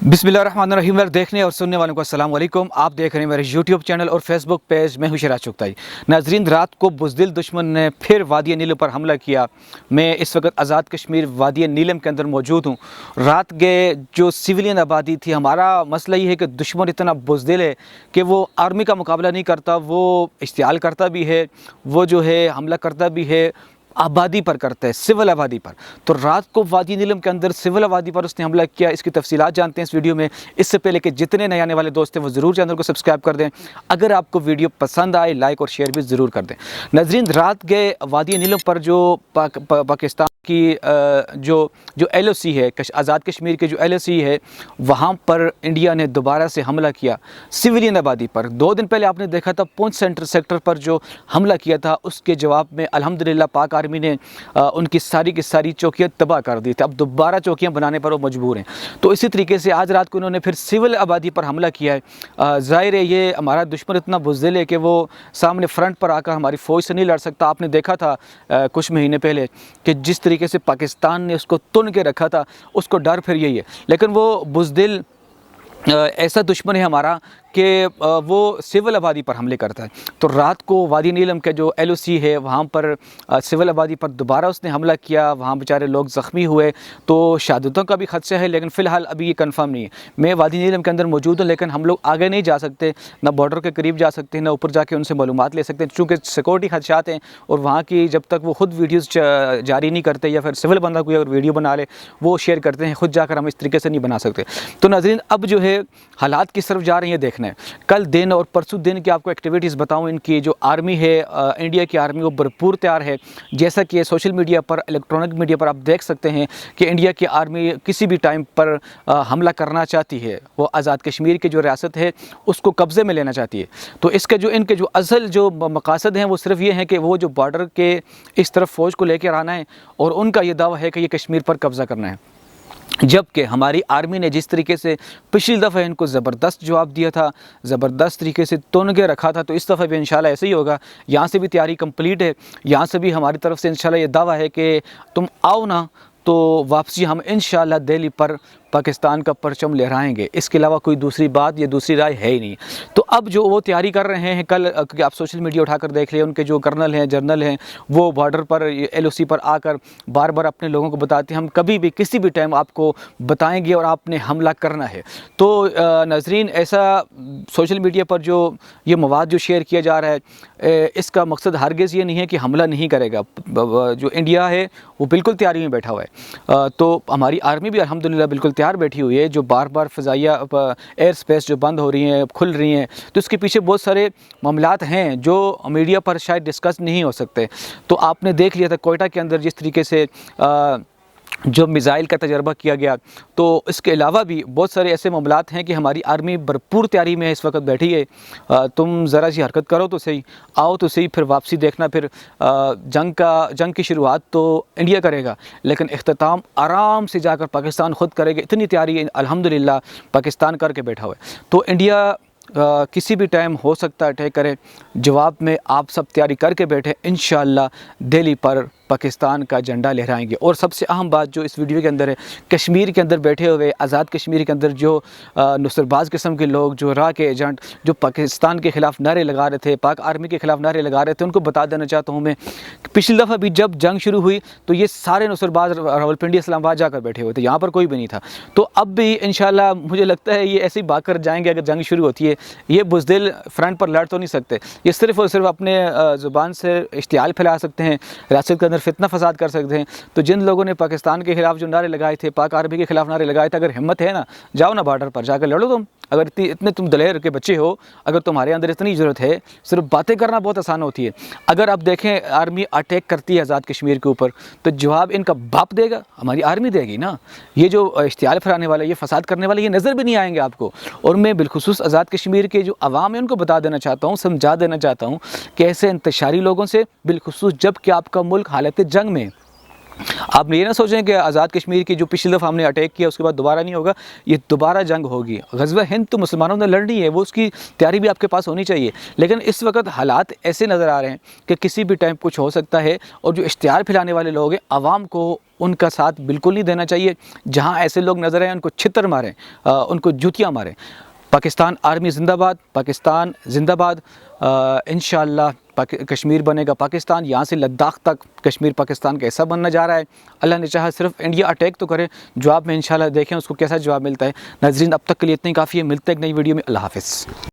बिस्मिल्लाहिर्रहमानिर्रहीम। देखने और सुनने वालों को अस्सलाम वालेकुम। आप देख रहे हैं मेरे यूट्यूब चैनल और फेसबुक पेज में हुशिराज चुगताई। नाजरीन, रात को बुज़दिल दुश्मन ने फिर वादी नीलम पर हमला किया। मैं इस वक्त आज़ाद कश्मीर वादी नीलम के अंदर मौजूद हूँ। रात के जो सिविलियन आबादी थी, हमारा मसला ये है कि दुश्मन इतना बुज़दिल है कि वो आर्मी का मुकाबला नहीं करता, वो इश्तियाल करता भी है, वो जो है हमला करता भी है, आबादी पर करता है, सिविल आबादी पर। तो रात को वादी नीलम के अंदर सिविल आबादी पर उसने हमला किया। इसकी तफसीलात जानते हैं इस वीडियो में। इससे पहले कि जितने नए आने वाले दोस्त हैं वो ज़रूर चैनल को सब्सक्राइब कर दें। अगर आपको वीडियो पसंद आए लाइक और शेयर भी ज़रूर कर दें। नाज़रीन, रात गए वादी नीलम पर जो पाकिस्तान की जो जो LOC है, आज़ाद कश्मीर के जो LOC है, वहाँ पर इंडिया ने दोबारा से हमला किया सिविलियन आबादी पर। 2 दिन पहले आपने देखा था पूंछ सेक्टर पर जो हमला किया था, उसके जवाब में अल्हम्दुलिल्लाह पाक आर्मी ने उनकी सारी की सारी चौकियाँ तबाह कर दी थी। अब दोबारा चौकियाँ बनाने पर वो मजबूर हैं। तो इसी तरीके से आज रात को उन्होंने फिर सिविल आबादी पर हमला किया है। ज़ाहिर है ये हमारा दुश्मन इतना बुज़दिल है कि वो सामने फ्रंट पर आकर हमारी फ़ौज से नहीं लड़ सकता। आपने देखा था कुछ महीने पहले कि जिस तरीके से पाकिस्तान ने उसको तुन के रखा था, उसको डर फिर यही है। लेकिन वो बुज़दिल ऐसा दुश्मन है हमारा कि वो सिविल आबादी पर हमले करता है। तो रात को वादी नीलम का जो LOC है, वहाँ पर सिविल आबादी पर दोबारा उसने हमला किया। वहाँ बेचारे लोग ज़ख्मी हुए, तो शहादतों का भी खदशा है, लेकिन फ़िलहाल अभी ये कंफर्म नहीं है। मैं वादी नीलम के अंदर मौजूद हूँ, लेकिन हम लोग आगे नहीं जा सकते, ना बॉर्डर के करीब जा सकते हैं, ना ऊपर जाके उनसे मालूमात ले सकते हैं, चूँकि सिक्योरिटी खदशात हैं। और वहाँ की जब तक वो खुद वीडियोज़ जारी नहीं करते, या फिर सिविल बंदा कोई अगर वीडियो बना ले वो शेयर करते हैं, खुद जाकर हम इस तरीके से नहीं बना सकते। तो नाज़रीन, अब जो है हालात किस तरफ जा रही हैं देखना है। कल दिन और परसों दिन की आपको एक्टिविटीज़ बताऊं। इनकी जो आर्मी है, इंडिया की आर्मी, वो भरपूर तैयार है। जैसा कि सोशल मीडिया पर, इलेक्ट्रॉनिक मीडिया पर आप देख सकते हैं कि इंडिया की आर्मी किसी भी टाइम पर हमला करना चाहती है। वो आज़ाद कश्मीर की जो रियासत है उसको कब्ज़े में लेना चाहती है। तो इसके जो इनके जो असल जो मकासद हैं वो सिर्फ ये हैं कि वो जो बॉर्डर के इस तरफ फ़ौज को लेकर आना है, और उनका ये दावा है कि ये कश्मीर पर कब्ज़ा करना है। जबकि हमारी आर्मी ने जिस तरीके से पिछली दफ़ा इनको ज़बरदस्त जवाब दिया था, ज़बरदस्त तरीके से तुन के रखा था, तो इस दफ़ा भी इंशाल्लाह ऐसे ही होगा। यहाँ से भी तैयारी कंप्लीट है। यहाँ से भी हमारी तरफ से इंशाल्लाह ये दावा है कि तुम आओ ना, तो वापसी हम इंशाल्लाह दिल्ली पर पाकिस्तान का परचम लहराएंगे। इसके अलावा कोई दूसरी बात या दूसरी राय है ही नहीं। तो अब जो वो तैयारी कर रहे हैं, कल क्योंकि आप सोशल मीडिया उठाकर देख लिए, उनके जो कर्नल हैं, जनरल हैं, वो बॉर्डर पर LOC पर आकर बार बार अपने लोगों को बताते हैं हम कभी भी किसी भी टाइम आपको बताएंगे और आपने हमला करना है। तो नाजरीन, ऐसा सोशल मीडिया पर जो ये मवाद जो शेयर किया जा रहा है, इसका मकसद हरगिज़ ये नहीं है कि हमला नहीं करेगा। जो इंडिया है वो बिल्कुल तैयारी में बैठा हुआ है। तो हमारी आर्मी भी अल्हम्दुलिल्लाह बिल्कुल तैयार बैठी हुई है। जो बार बार फ़ज़ाइया एयर स्पेस जो बंद हो रही हैं, खुल रही हैं, तो इसके पीछे बहुत सारे मामलात हैं जो मीडिया पर शायद डिस्कस नहीं हो सकते। तो आपने देख लिया था कोयटा के अंदर जिस तरीके से जो मिज़ाइल का तजर्बा किया गया। तो इसके अलावा भी बहुत सारे ऐसे मामलात हैं कि हमारी आर्मी भरपूर तैयारी में इस वक्त बैठी है। तुम ज़रा सी हरकत करो तो सही, आओ तो सही, फिर वापसी देखना। फिर जंग की शुरुआत तो इंडिया करेगा, लेकिन इख्तिताम आराम से जाकर पाकिस्तान ख़ुद करेगा। इतनी तैयारी अल्हम्दुलिल्लाह पाकिस्तान करके बैठा हुआ है। तो इंडिया किसी भी टाइम हो सकता है अटैक करे। जवाब में आप सब तैयारी करके बैठे, इंशाअल्लाह दिल्ली पर पाकिस्तान का झंडा लहराएंगे। और सबसे अहम बात जो इस वीडियो के अंदर है, कश्मीर के अंदर बैठे हुए, आज़ाद कश्मीर के अंदर जो नुसरबाज किस्म के लोग, जो राह के एजेंट, जो पाकिस्तान के ख़िलाफ़ नारे लगा रहे थे, पाक आर्मी के ख़िलाफ़ नारे लगा रहे थे, उनको बता देना चाहता हूँ मैं, पिछली दफ़ा भी जब जंग शुरू हुई तो ये सारे नुसरबाज रावलपिंडी इस्लामाबाद जाकर बैठे हुए थे, यहाँ पर कोई भी नहीं था। तो अब भी इंशाअल्लाह मुझे लगता है ये ऐसे ही भाग कर जाएंगे अगर जंग शुरू होती है। ये बुज़दिल फ्रंट पर लड़ तो नहीं सकते, ये सिर्फ़ और सिर्फ अपने ज़ुबान से इश्तियाल फैला सकते हैं, रियासत के अंदर फितना फसाद कर सकते हैं। तो जिन लोगों ने पाकिस्तान के ख़िलाफ़ जो नारे लगाए थे, पाक आर्मी के ख़िलाफ़ नारे लगाए थे, अगर हिम्मत है ना, जाओ ना बॉर्डर पर जाकर लड़ो। तुम अगर इतने तुम दलेर के बच्चे हो, अगर तुम्हारे अंदर इतनी ज़रूरत है, सिर्फ बातें करना बहुत आसान होती है। अगर आप देखें आर्मी अटैक करती है आज़ाद कश्मीर के ऊपर, तो जवाब इनका बाप देगा, हमारी आर्मी देगी ना। ये जो इश्तियाल फैलाने वाले, ये फसाद करने वाले, ये नज़र भी नहीं आएंगे आपको। और मैं बिलखुसूस आज़ाद कश्मीर के जो अवाम है उनको बता देना चाहता हूँ, समझा देना चाहता हूँ कि ऐसे इंतशारी लोगों से बिलखुसूस, जब कि आपका मुल्क हालत जंग में, आप ये ना सोचें कि आज़ाद कश्मीर की जो पिछली दफ़ा हमने अटैक किया उसके बाद दोबारा नहीं होगा, ये दोबारा जंग होगी। ग़ज़वा हिंद तो मुसलमानों ने लड़नी है, वो उसकी तैयारी भी आपके पास होनी चाहिए। लेकिन इस वक्त हालात ऐसे नज़र आ रहे हैं कि किसी भी टाइम कुछ हो सकता है, और जो इश्तिहार फैलाने वाले लोग हैं, आवाम को उनका साथ बिल्कुल नहीं देना चाहिए। जहाँ ऐसे लोग नज़र आए उनको छितर मारें, उनको जूतियाँ मारें। पाकिस्तान आर्मी ज़िंदाबाद, पाकिस्तान ज़िंदाबाद। इंशाअल्लाह कश्मीर बनेगा पाकिस्तान, यहाँ से लद्दाख तक कश्मीर पाकिस्तान का हिस्सा बनना जा रहा है। अल्लाह ने चाहा सिर्फ इंडिया अटैक तो करे, जवाब में इंशाअल्लाह देखें उसको कैसा जवाब मिलता है। नाज़रीन, अब तक के लिए इतनी काफ़ी है, मिलते हैं एक नई वीडियो में। अल्लाह हाफ़िज़।